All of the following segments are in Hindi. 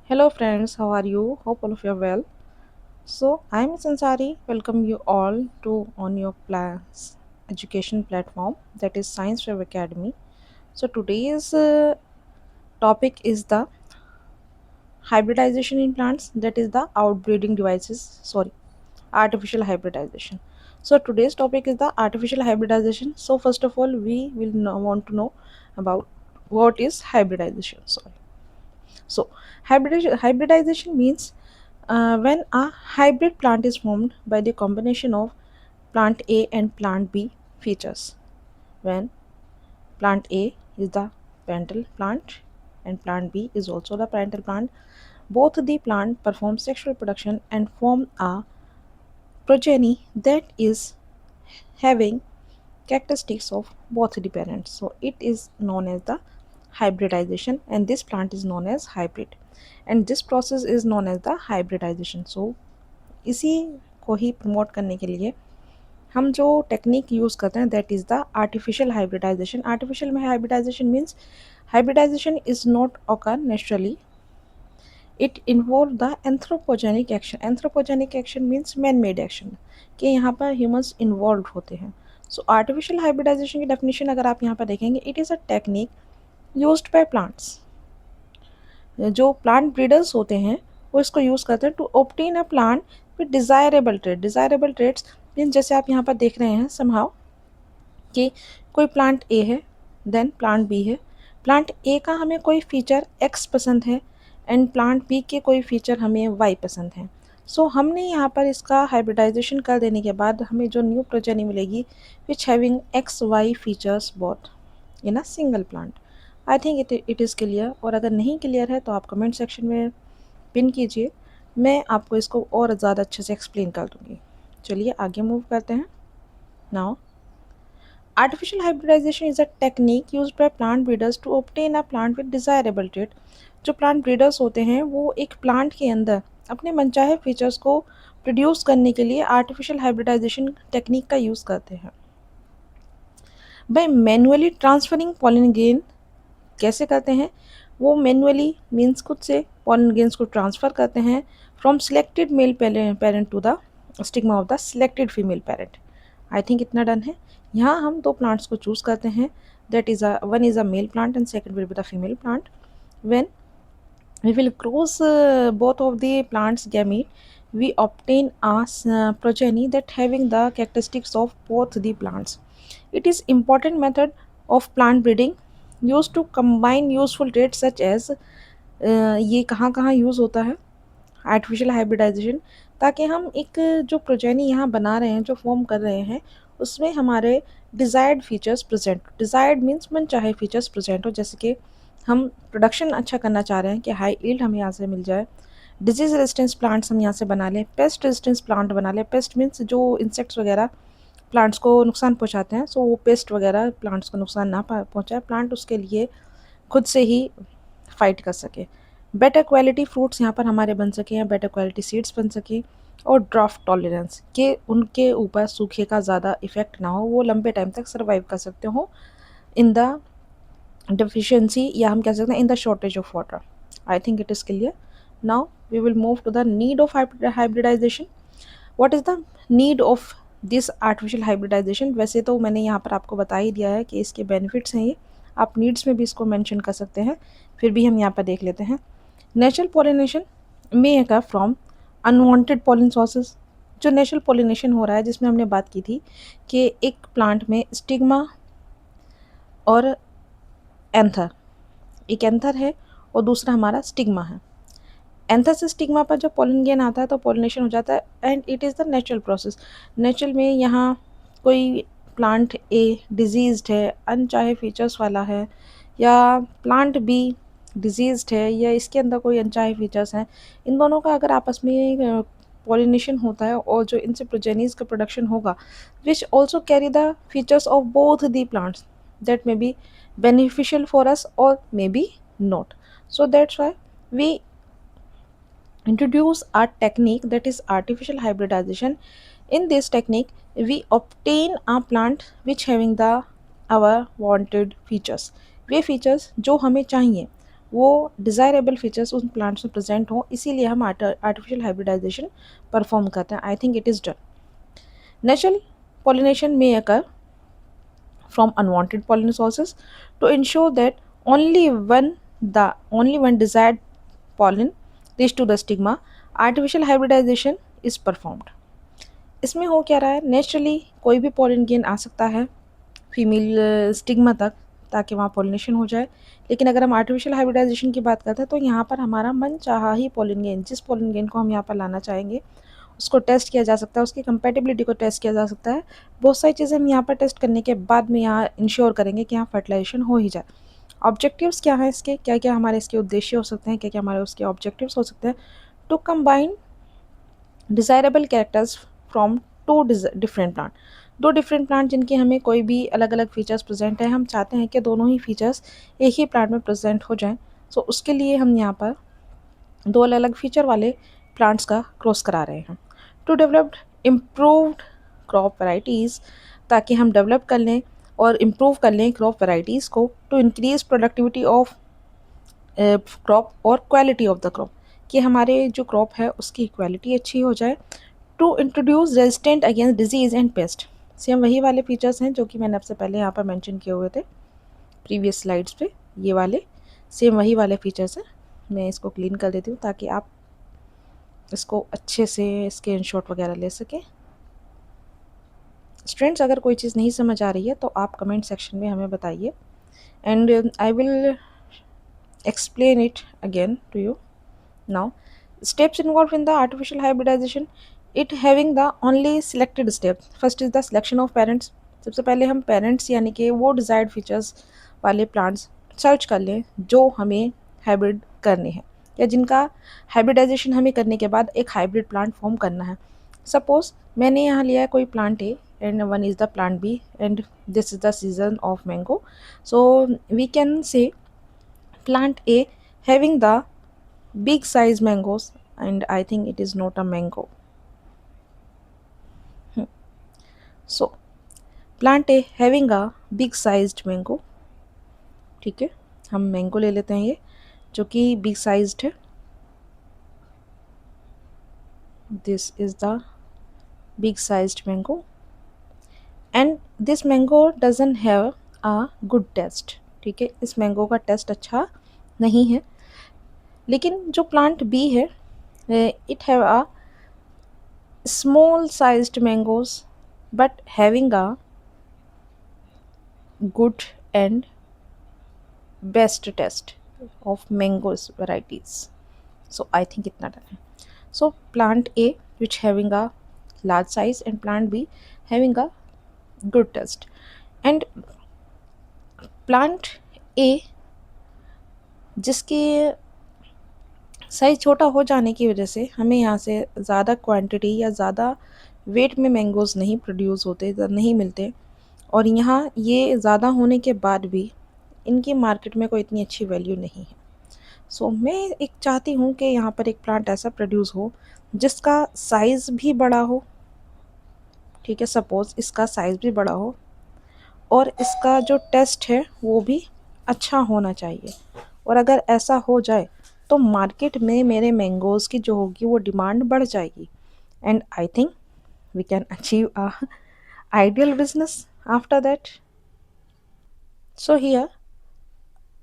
Hello friends, how are you? Hope all of you are well. So I'm Sansari. Welcome you all to on your education platform that is Science Web Academy. So today's topic is the hybridization in plants. That is the outbreeding devices. Sorry, artificial hybridization. So today's topic is the artificial hybridization. So first of all, we will want to know about what is hybridization. Sorry. So hybridization means when a hybrid plant is formed by the combination of plant A and plant B features. When plant A is the parental plant and plant B is also the parental plant, both the plant perform sexual reproduction and form a progeny that is having characteristics of both the parents. So it is known as the hybridization and this plant is known as hybrid and this process is known as the hybridization. So इसी को ही प्रमोट करने के लिए हम जो टेक्निक यूज़ करते हैं that is the artificial hybridization. Artificial में hybridization means hybridization is not occur naturally, it involve the anthropogenic action. Anthropogenic action means man made action कि यहाँ पर ह्यूमंस इन्वॉल्व होते हैं. सो आर्टिफिशियल हाइब्रिडाइजेशन की डेफिनेशन अगर आप यहाँ पर देखेंगे, it is a technique used by plants. जो प्लांट ब्रीडर्स होते हैं वो इसको यूज़ करते हैं to obtain a plant with desirable trade. Desirable trades mean जैसे आप यहाँ पर देख रहे हैं समहाउ कि कोई प्लांट ए है देन प्लांट बी है. प्लांट ए का हमें कोई फीचर एक्स पसंद है एंड प्लांट बी के कोई फीचर हमें वाई पसंद है. सो हमने यहाँ पर इसका हाइब्रिडाइजेशन कर देने के बाद हमें जो न्यू प्रोजेनी मिलेगी which having X Y features both in a single plant. I think it is clear. और अगर नहीं क्लियर है तो आप कमेंट सेक्शन में पिन कीजिए, मैं आपको इसको और ज़्यादा अच्छे से एक्सप्लेन कर दूँगी. चलिए आगे मूव करते हैं. Now artificial hybridization is a technique used by plant breeders to obtain a plant with desirable trait. जो प्लांट ब्रीडर्स होते हैं वो एक प्लांट के अंदर अपने मनचाहे फीचर्स को प्रोड्यूस करने के लिए आर्टिफिशियल हाइब्रिडाइजेशन टेक्निक का यूज़ करते हैं. By manually transferring pollen grain. कैसे करते हैं वो? मैनुअली मीन्स खुद से पॉलन ग्रेन्स को ट्रांसफ़र करते हैं from selected male parent to the stigma of the selected female parent. I think इतना डन है. यहाँ हम दो प्लांट्स को चूज़ करते हैं that is one is a male plant and second will be the female plant. When we will cross both of the plants gamete, we obtain a progeny that having the characteristics of both the plants. It is important method of plant breeding used to combine useful traits such as ये कहाँ कहाँ यूज़ होता है आर्टिफिशियल हाइब्रिडाइजेशन, ताकि हम एक जो प्रोजेनी यहाँ बना रहे हैं जो फॉर्म कर रहे हैं उसमें हमारे desired features present. Desired means मन चाहे फीचर्स प्रेजेंट हो. जैसे कि हम प्रोडक्शन अच्छा करना चाह रहे हैं कि हाई ईल्ड हमें यहाँ से मिल जाए, डिजीज़ रेजिस्टेंस प्लांट्स हम यहाँ से बना लें, पेस्ट रेजिस्टेंस प्लांट बना लें. पेस्ट मीन्स जो इंसेक्ट्स वगैरह प्लांट्स को नुकसान पहुँचाते हैं, सो वो पेस्ट वगैरह प्लांट्स को नुकसान ना पहुँचाए, प्लांट उसके लिए खुद से ही फाइट कर सके. बेटर क्वालिटी फ्रूट्स यहाँ पर हमारे बन सके या बेटर क्वालिटी सीड्स बन सके. और ड्राफ्ट टॉलरेंस के उनके ऊपर सूखे का ज़्यादा इफ़ेक्ट ना हो, वो लंबे टाइम तक सर्वाइव कर सकते हो इन द deficiency या हम कह सकते हैं in the shortage of water. I think it is clear. Now we will move to the need of hybridisation. What is the need of this artificial hybridisation? वैसे तो मैंने यहाँ पर आपको बता ही दिया है कि इसके बेनिफिट्स हैं ये, आप नीड्स में भी इसको मेंशन कर सकते हैं, फिर भी हम यहाँ पर देख लेते हैं. Natural pollination may occur from unwanted pollen sources. जो नेचुरल पॉलिनेशन हो रहा है जिसमें हमने बात की थी कि एक प्लांट में स्टिग्मा और एंथर, एक एंथर है और दूसरा हमारा स्टिग्मा है. एंथर से स्टिग्मा पर जब पॉलन ग्रेन आता है तो पॉलिनेशन हो जाता है and it is the natural process. Natural में यहाँ कोई प्लांट ए डिजीज़्ड है, अनचाहे फीचर्स वाला है, या प्लांट बी डिजीज़्ड है, या इसके अंदर कोई अनचाहे फीचर्स हैं, इन दोनों का अगर आपस में पॉलिनेशन होता है और जो इनसे प्रोजेनीज का प्रोडक्शन होगा which also carry the features of both the plants that may be beneficial for us or maybe not. So that's why we introduce a technique that is artificial hybridization. In this technique we obtain a plant which having the our wanted features. Way features जो हमें चाहिए वो डिज़ायरेबल फीचर्स उन प्लांट्स में प्रेजेंट हों, इसीलिए हम आर्टिफिशियल हाइब्रिडाइजेशन परफॉर्म करते हैं. आई think it is done. Natural pollination may occur from unwanted pollen sources to ensure that only one desired pollen reach to the stigma. Artificial hybridization is performed. इसमें हो क्या रहा है, नेचुरली कोई भी पॉलिन गेन आ सकता है फीमेल स्टिग्मा तक, ताकि वहाँ पॉलिनेशन हो जाए. लेकिन अगर हम आर्टिफिशियल हाइब्रिडाइजेशन की बात करते हैं तो यहाँ पर हमारा मन चाहा ही पॉलिन गेन, जिस पॉलिन गेन को हम यहाँ पर लाना चाहेंगे उसको टेस्ट किया जा सकता है, उसकी कंपेटिबिलिटी को टेस्ट किया जा सकता है. बहुत सारी चीज़ें हम यहाँ पर टेस्ट करने के बाद में यहाँ इंश्योर करेंगे कि यहाँ फर्टिलाइजेशन हो ही जाए. ऑब्जेक्टिव्स क्या हैं इसके, क्या क्या हमारे इसके उद्देश्य हो सकते हैं, क्या क्या हमारे उसके ऑब्जेक्टिव्स हो सकते हैं. To combine desirable characters from two different plant. दो डिफरेंट प्लांट जिनके हमें कोई भी अलग अलग फीचर्स प्रेजेंट है, हम चाहते हैं कि दोनों ही फीचर्स एक ही प्लांट में प्रेजेंट हो जाएं. सो उसके लिए हम यहाँ पर दो अलग अलग फीचर वाले प्लांट्स का क्रॉस करा रहे हैं. To develop improved crop varieties, ताकि हम डेवलप कर लें और इम्प्रूव कर लें क्रॉप वैराइटीज़ को. To increase productivity of crop और क्वालिटी ऑफ द क्रॉप, कि हमारे जो क्रॉप है उसकी क्वालिटी अच्छी हो जाए. To introduce resistant against disease and pest. Same वही वाले फीचर्स हैं जो कि मैंने आपसे पहले यहाँ पर मेंशन किए हुए थे प्रीवियस स्लाइड्स पे. ये वाले सेम वही वाले फीचर्स हैं. मैं इसको क्लीन कर देती हूँ ताकि आप इसको अच्छे से स्क्रीनशॉट वगैरह ले सकें. स्टूडेंट्स, अगर कोई चीज़ नहीं समझ आ रही है तो आप कमेंट सेक्शन में हमें बताइए, and I will explain it again to you. Now, steps involved in the artificial hybridization, it having the only selected step. First is the selection of parents. सबसे पहले हम पेरेंट्स यानी कि वो डिज़ायर्ड फीचर्स वाले प्लांट्स सर्च कर लें जो हमें हाइब्रिड करने हैं, या जिनका हाइब्रिडाइजेशन हमें करने के बाद एक हाइब्रिड प्लांट फॉर्म करना है. सपोज मैंने यहाँ लिया है कोई plant A and one is the plant B and this is the season of mango. So we can say plant A having the big size mangoes, and I think it is not a mango. So plant A having a big sized mango. ठीक है, हम मैंगो ले लेते हैं ये जो कि बिग साइज्ड है. This is the big sized mango and this mango doesn't have a good taste. ठीक है, इस मैंगो का टेस्ट अच्छा नहीं है. लेकिन जो प्लांट बी है, it have a small sized mangoes but having a good and best taste of mangoes varieties. So I think itna done hai. So plant A which having a large size and plant B having a good taste, and plant A जिसके साइज़ छोटा हो जाने की वजह से हमें यहाँ से ज़्यादा क्वांटिटी या ज़्यादा वेट में मैंगोज़ नहीं प्रोड्यूस होते, नहीं मिलते. और यहाँ ये ज़्यादा होने के बाद भी इनकी मार्केट में कोई इतनी अच्छी वैल्यू नहीं है. सो मैं एक चाहती हूँ कि यहाँ पर एक प्लांट ऐसा प्रोड्यूस हो जिसका साइज़ भी बड़ा हो. ठीक है, सपोज़ इसका साइज़ भी बड़ा हो और इसका जो टेस्ट है वो भी अच्छा होना चाहिए. और अगर ऐसा हो जाए तो मार्केट में मेरे मैंगोज़ की जो होगी वो डिमांड बढ़ जाएगी, and I think we can achieve a ideal business after that. So here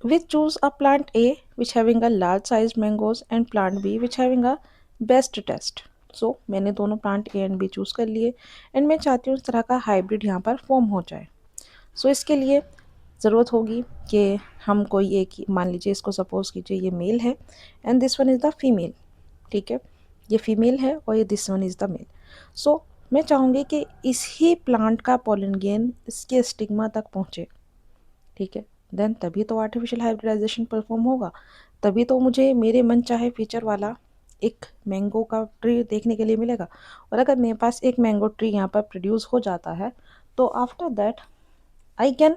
we choose a plant A which having a large sized mangoes and plant B which having a best test. So मैंने दोनों plant A and B choose कर लिए एंड मैं चाहती हूँ इस तरह का हाइब्रिड यहाँ पर फॉर्म हो जाए. सो इसके लिए ज़रूरत होगी कि हम कोई एक, मान लीजिए इसको सपोज़ कीजिए ये मेल है and this one is the female. ठीक है, ये फीमेल है और ये this one is the male. So मैं चाहूँगी कि इसी प्लांट का पोलन गेन इसके स्टिग्मा तक पहुँचे. ठीक है, देन तभी तो आर्टिफिशियल हाइब्रिडाइजेशन परफॉर्म होगा, तभी तो मुझे मेरे मन चाहे फीचर वाला एक मैंगो का ट्री देखने के लिए मिलेगा. और अगर मेरे पास एक मैंगो ट्री यहाँ पर प्रोड्यूस हो जाता है तो after that I can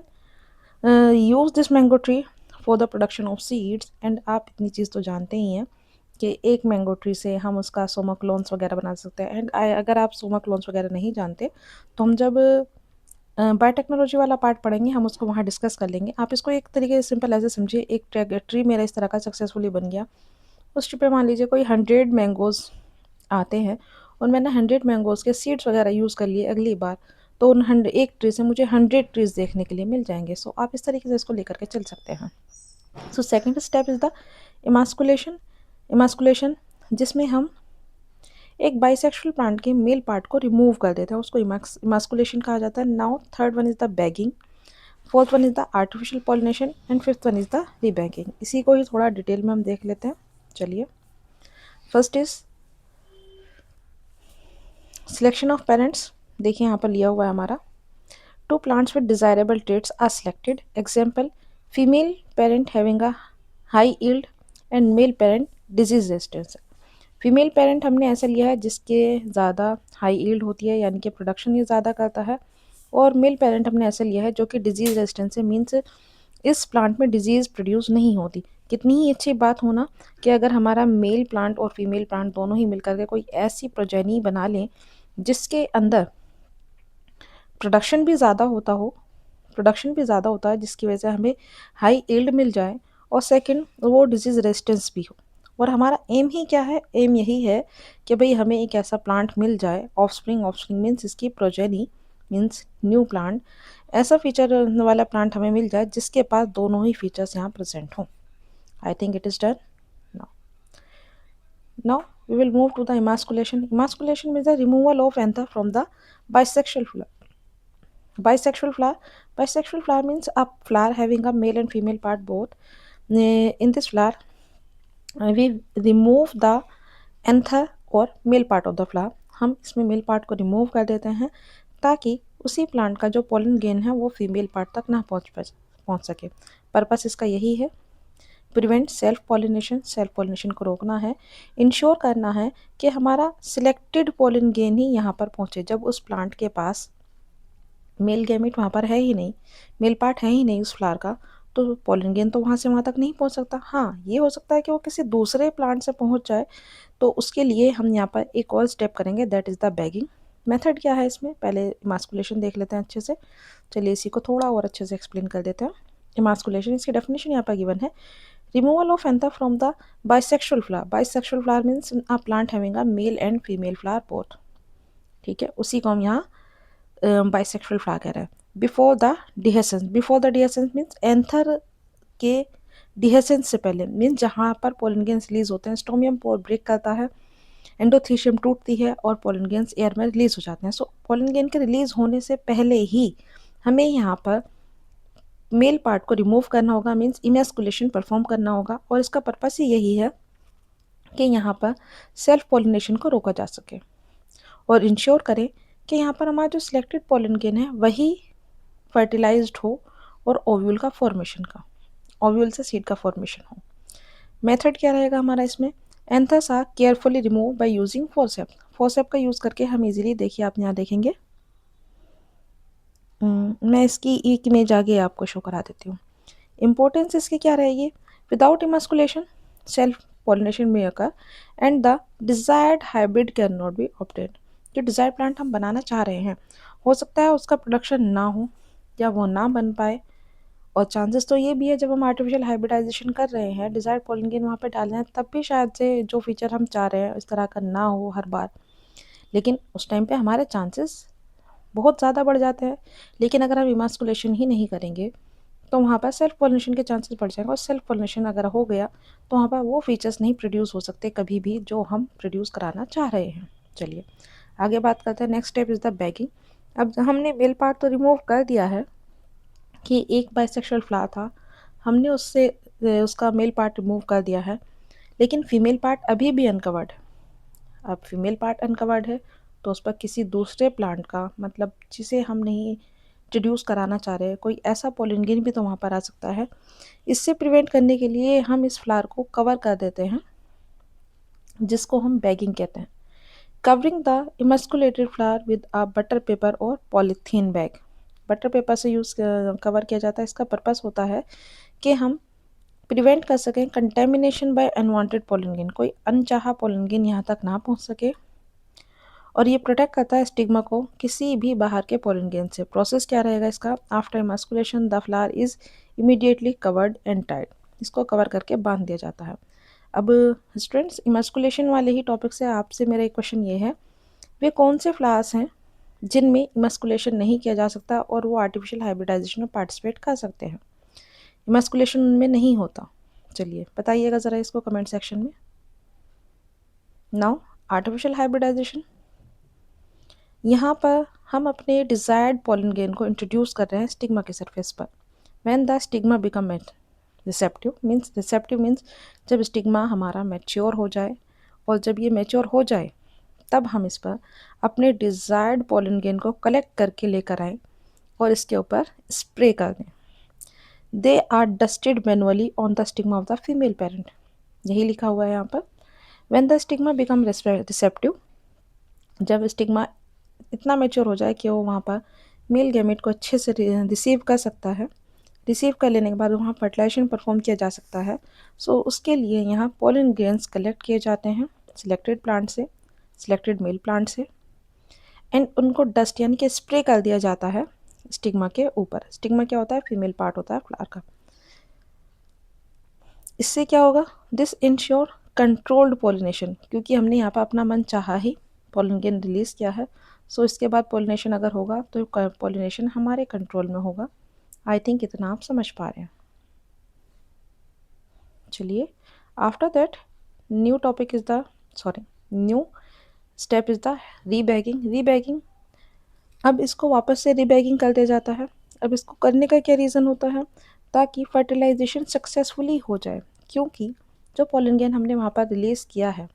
use this mango tree for the production of seeds. And आप इतनी चीज़ तो जानते ही हैं कि एक मैंगो ट्री से हम उसका सोमा क्लोन्स वगैरह बना सकते हैं. एंड अगर आप सोमा क्लोन्स वगैरह नहीं जानते तो हम जब बायोटेक्नोलॉजी वाला पार्ट पढ़ेंगे, हम उसको वहाँ डिस्कस कर लेंगे। आप इसको एक तरीके से सिंपल ऐसे समझिए, एक ट्री मेरा इस तरह का सक्सेसफुली बन गया। उस ट्री पे मान लीजिए कोई 100 मैंगोज़ आते हैं और मैंने 100 मैंगोज़ के सीड्स वगैरह यूज़ कर लिए अगली बार, तो उन एक ट्री से मुझे 100 ट्रीज़ देखने के लिए मिल जाएंगे। सो आप इस तरीके से इसको लेकर के चल सकते हैं। So second step is the emasculation. Emasculation जिसमें हम एक बाइसेक्सुअल प्लांट के मेल पार्ट को रिमूव कर देते हैं, उसको इमास्कुलेशन कहा जाता है। Now third one is the bagging, fourth one is the artificial pollination and fifth one is the rebagging. इसी को ही थोड़ा डिटेल में हम देख लेते हैं। चलिए, first is selection of parents. देखिए यहाँ पर लिया हुआ है हमारा, two plants with desirable traits are selected. Example, female parent having a high yield and male parent disease resistance. Female parent हमने ऐसा लिया है जिसके ज़्यादा हाई यील्ड होती है, यानी कि प्रोडक्शन ये ज़्यादा करता है, और मेल पेरेंट हमने ऐसा लिया है जो कि डिजीज रेजिस्टेंस है, मीन्स इस प्लांट में डिजीज़ प्रोड्यूस नहीं होती। कितनी ही अच्छी बात होना कि अगर हमारा मेल प्लांट और फीमेल प्लांट दोनों ही मिलकर के कोई ऐसी प्रोजेनी बना लें जिसके अंदर प्रोडक्शन भी ज़्यादा होता हो, प्रोडक्शन भी ज़्यादा होता है जिसकी वजह से हमें हाई यील्ड मिल जाए, और सेकंड वो डिजीज़ रेजिस्टेंस भी हो। और हमारा एम ही क्या है? एम यही है कि भाई हमें एक ऐसा प्लांट मिल जाए, ऑफस्प्रिंग, ऑफस्प्रिंग मीन्स इसकी प्रोजेनी, मीन्स न्यू प्लांट, ऐसा फीचर वाला प्लांट हमें मिल जाए जिसके पास दोनों ही फीचर्स यहाँ प्रेजेंट हों। आई think it is done now. Now we will move to the emasculation. Emasculation means the removal of anther from the bisexual flower. Bisexual flower. Bisexual flower means a flower having a male and female part both. In this flower, we remove the anther और male part of the flower. हम इसमें मेल पार्ट को रिमूव कर देते हैं ताकि उसी प्लांट का जो पोलन गेन है वो फीमेल पार्ट तक ना पहुंच सके। पर्पस इसका यही है, prevent self pollination, self pollination को रोकना है, इंश्योर करना है कि हमारा सिलेक्टेड पोलन गेन ही यहाँ पर पहुँचे। जब उस प्लांट के पास मेल गैमेट वहाँ पर है ही नहीं, मेल पार्ट है ही नहीं उस फ्लावर का, तो पोलन गेन तो वहाँ से वहाँ तक नहीं पहुँच सकता। हाँ, ये हो सकता है कि वो किसी दूसरे प्लांट से पहुँच जाए, तो उसके लिए हम यहाँ पर एक और स्टेप करेंगे, that is the bagging. Method क्या है इसमें? पहले इमास्कुलेशन देख लेते हैं अच्छे से। चलिए इसी को थोड़ा और अच्छे से एक्सप्लेन कर देते हैं। इमास्कुलेशन, इसकी डेफिनेशन यहाँ पर गिवन है, removal of anther from the bisexual flower. Bisexual flower means a plant having a male and female flower both. ठीक है, उसी को हम यहाँ बाइसेक्सुअल फ्लावर कह रहे हैं। Before the डिहेसेंस, before the डिहेसेंस means anther के डिहेसेंस से पहले, मीन्स जहाँ पर पोलन गेंस रिलीज होते हैं, स्टोमियम पोर ब्रेक करता है, एंडोथीशियम टूटती है और पोलन गेंस एयर में रिलीज हो जाते हैं। सो पोलन गेन के रिलीज होने से पहले ही हमें यहाँ पर मेल पार्ट को रिमूव करना होगा, मीन्स इमेस्कुलेशन परफॉर्म करना होगा, और इसका पर्पस ही यही है कि यहाँ पर सेल्फ पोलिनेशन को रोका जा सके और इंश्योर करें कि यहाँ पर हमारा जो सिलेक्टेड पोलन गेन है वही फर्टिलाइज्ड हो और ओव्यूल का फॉर्मेशन का, ओव्यूल से सीड का फॉर्मेशन हो। मेथड क्या रहेगा हमारा इसमें? Anthers are carefully remove by using forcep. Forcep का यूज़ करके हम इजीली, देखिए आप यहाँ देखेंगे, मैं इसकी एक इमेज आगे आपको शो करा देती हूँ। इम्पोर्टेंस इसकी क्या रहेगी? विदाउट इमास्कुलेशन सेल्फ पॉलिनेशन में occur and the desired hybrid can not be obtained. जो डिजायर्ड प्लांट हम बनाना चाह रहे हैं, हो सकता है उसका प्रोडक्शन ना हो या वो ना बन पाए, और चांसेस तो ये भी है जब हम आर्टिफिशियल हाइब्रिडाइजेशन कर रहे हैं, डिजायर्ड पोलन गेन वहाँ पे डाल रहे हैं, तब भी शायद से जो फीचर हम चाह रहे हैं इस तरह का ना हो हर बार, लेकिन उस टाइम पे हमारे चांसेस बहुत ज़्यादा बढ़ जाते हैं। लेकिन अगर हम इमास्कुलेशन ही नहीं करेंगे तो वहाँ पर सेल्फ पॉलिनेशन के चांसेस बढ़ जाएंगे, और सेल्फ पॉलिनेशन अगर हो गया तो वहाँ पर वो फीचर्स नहीं प्रोड्यूस हो सकते कभी भी जो हम प्रोड्यूस कराना चाह रहे हैं। चलिए आगे बात करते हैं। Next step is the bagging. अब हमने मेल पार्ट तो रिमूव कर दिया है कि एक बाइसेक्सुअल फ्लावर था, हमने उससे उसका मेल पार्ट रिमूव कर दिया है, लेकिन फीमेल पार्ट अभी भी अनकवर्ड है। अब फीमेल पार्ट अनकवर्ड है तो उस पर किसी दूसरे प्लांट का, मतलब जिसे हम नहीं इंट्रोड्यूस कराना चाह रहे हैं, कोई ऐसा पोलिन भी तो वहाँ पर आ सकता है। इससे प्रिवेंट करने के लिए हम इस फ्लावर को कवर कर देते हैं, जिसको हम बैगिंग कहते हैं। Covering the emasculated flower with a butter paper और पॉलीथीन बैग। बटर पेपर से यूज़ कवर किया जाता है। इसका पर्पस होता है कि हम प्रिवेंट कर सकें कंटेमिनेशन बाय अनवांटेड पोलिन, कोई अनचाहा पोलिन यहाँ तक ना पहुँच सके, और ये प्रोटेक्ट करता है स्टिग्मा को किसी भी बाहर के पोलन ग्रेन से। प्रोसेस क्या रहेगा इसका? After emasculation the flower is immediately covered and tied. इसको कवर करके बांध दिया जाता है। अब स्टूडेंट्स, इमास्कुलेशन वाले ही टॉपिक से आपसे मेरा एक क्वेश्चन ये है, वे कौन से फ्लावर्स हैं जिनमें इमास्कुलेशन नहीं किया जा सकता और वो आर्टिफिशियल हाइब्रिडाइजेशन में पार्टिसिपेट कर सकते हैं? इमास्कुलेशन उनमें नहीं होता। चलिए बताइएगा ज़रा इसको कमेंट सेक्शन में। नाउ आर्टिफिशियल हाइब्रिडाइजेशन, यहाँ पर हम अपने डिज़ायर्ड पॉलन ग्रेन को इंट्रोड्यूस कर रहे हैं स्टिग्मा के सरफेस पर। When the stigma become receptive means जब स्टिग्मा हमारा मैच्योर हो जाए, और जब ये मैच्योर हो जाए तब हम इस पर अपने डिज़ायर्ड पॉलन ग्रेन को कलेक्ट करके लेकर आएँ और इसके ऊपर स्प्रे कर दें। They are dusted manually on the stigma of the female parent. यही लिखा हुआ है यहाँ पर। When the stigma become receptive, जब स्टिग्मा इतना मैच्योर हो जाए कि वो वहाँ पर मेल गैमेट को अच्छे से रिसीव कर सकता है, रिसीव कर लेने के बाद वहाँ फर्टिलाइजेशन परफॉर्म किया जा सकता है। सो उसके लिए यहाँ पोलन ग्रेन्स कलेक्ट किए जाते हैं सिलेक्टेड प्लांट से, सिलेक्टेड मेल प्लांट से, एंड उनको डस्ट यानी कि स्प्रे कर दिया जाता है स्टिग्मा के ऊपर। स्टिग्मा क्या होता है? फीमेल पार्ट होता है फ्लावर का। इससे क्या होगा? दिस इंश्योर कंट्रोल्ड पोलिनेशन, क्योंकि हमने यहाँ पर अपना मन चाहा ही पोलन ग्रेन रिलीज किया है। सो इसके बाद पोलिनेशन अगर होगा तो पोलिनेशन हमारे कंट्रोल में होगा। आई थिंक इतना आप समझ पा रहे हैं। चलिए, after that new topic is the new step is the rebagging. Rebagging, अब इसको वापस से रीबैगिंग कर दिया जाता है। अब इसको करने का क्या रीज़न होता है? ताकि फर्टिलाइजेशन सक्सेसफुली हो जाए, क्योंकि जो पोलन ग्रेन हमने वहाँ पर रिलीज़ किया है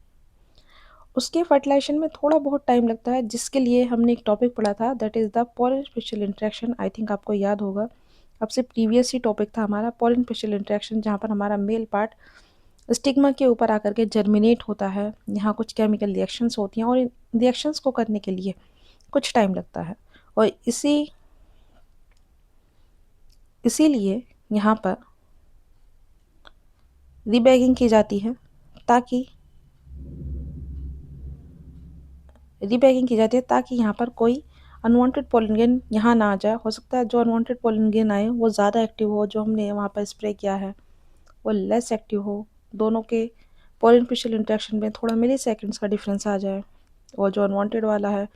उसके फर्टिलाइजेशन में थोड़ा बहुत टाइम लगता है, जिसके लिए हमने एक टॉपिक पढ़ा था, that is the pollen special interaction. I think आपको याद होगा, अब से प्रीवियस ही टॉपिक था हमारा पोलन स्पेशल इंट्रैक्शन, जहाँ पर हमारा मेल पार्ट स्टिग्मा के ऊपर आकर के जर्मिनेट होता है। यहाँ कुछ केमिकल रिएक्शंस होती हैं और इन रिएक्शंस को करने के लिए कुछ टाइम लगता है, और इसीलिए यहाँ पर रीबैगिंग की जाती है, ताकि यहाँ पर कोई अनवांटेड पोलन ग्रेन यहाँ ना आ जाए। हो सकता है जो अनवांटेड पोलन ग्रेन आए वो ज़्यादा एक्टिव हो, जो हमने वहाँ पर स्प्रे किया है वो लेस एक्टिव हो, दोनों के पोलन स्पेशल इंट्रैक्शन में थोड़ा मिली सेकेंड्स का डिफरेंस आ जाए, और जो अनवांटेड वाला है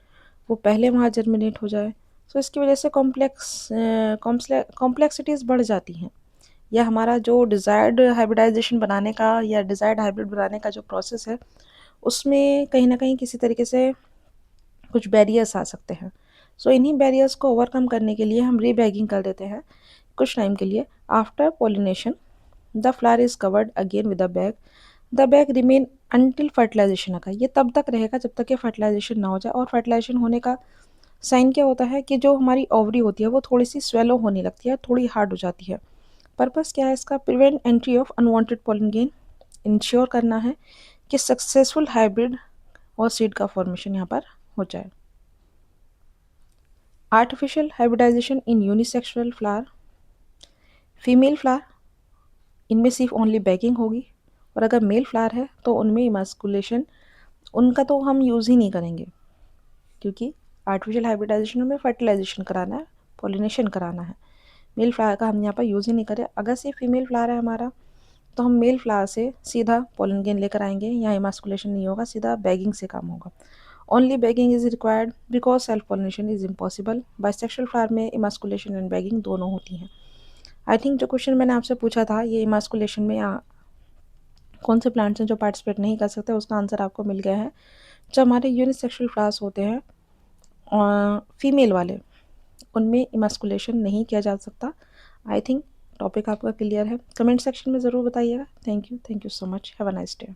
वो पहले वहाँ जर्मिनेट हो जाए। सो इसकी वजह से कॉम्प्लेक्सिटीज़ बढ़ जाती हैं, या हमारा जो डिज़ायर्ड हाइब्रिडाइजेशन बनाने का या डिज़ायर्ड हाइब्रिड बनाने का जो प्रोसेस है उसमें कहीं ना कहीं किसी तरीके से कुछ बैरियर्स आ सकते हैं। सो इन्हीं बैरियर्स को ओवरकम करने के लिए हम रीबैगिंग कर देते हैं कुछ टाइम के लिए। After pollination the flower is covered again with the bag. The bag remain until fertilisation का, ये तब तक रहेगा जब तक कि फर्टिलाइजेशन ना हो जाए। और फर्टिलाइजेशन होने का साइन क्या होता है कि जो हमारी ओवरी होती है वो थोड़ी सी स्वेलो होने लगती है, थोड़ी हार्ड हो जाती है। पर्पस क्या है इसका? Prevent entry of unwanted pollen grain, ensure करना है कि सक्सेसफुल हाइब्रिड और सीड का फॉर्मेशन यहाँ पर हो जाए। आर्टिफिशियल हाइब्रिडाइजेशन इन यूनिसेक्सुअल फ्लावर, फीमेल फ्लावर इनमें सिर्फ ओनली बैगिंग होगी, और अगर मेल फ्लावर है तो उनमें इमास्कुलेशन उनका तो हम यूज़ ही नहीं करेंगे, क्योंकि आर्टिफिशियल हाइब्रिडाइजेशन में फर्टिलाइजेशन कराना है, पोलिनेशन कराना है। मेल फ्लावर का हम यहाँ पर यूज़ ही नहीं करें। अगर सिर्फ फीमेल फ्लावर है हमारा तो हम मेल फ्लावर से सीधा पोलन ग्रेन लेकर आएंगे, यहाँ इमास्कुलेशन नहीं होगा, सीधा बैगिंग से काम होगा। Only bagging is required because self pollination is impossible. Bisexual flower में इमास्कुलेशन एंड बैगिंग दोनों होती हैं। आई थिंक जो क्वेश्चन मैंने आपसे पूछा था ये इमास्कुलेशन में कौन से प्लांट्स हैं जो पार्टिसिपेट नहीं कर सकते, उसका आंसर आपको मिल गया है। जो हमारे यूनिसेक्सुअल फ्लावर्स होते हैं फीमेल वाले, उनमें इमास्कुलेशन नहीं किया जा सकता। आई थिंक टॉपिक आपका क्लियर है। कमेंट सेक्शन में ज़रूर बताइएगा। Thank you so much. Have a nice day.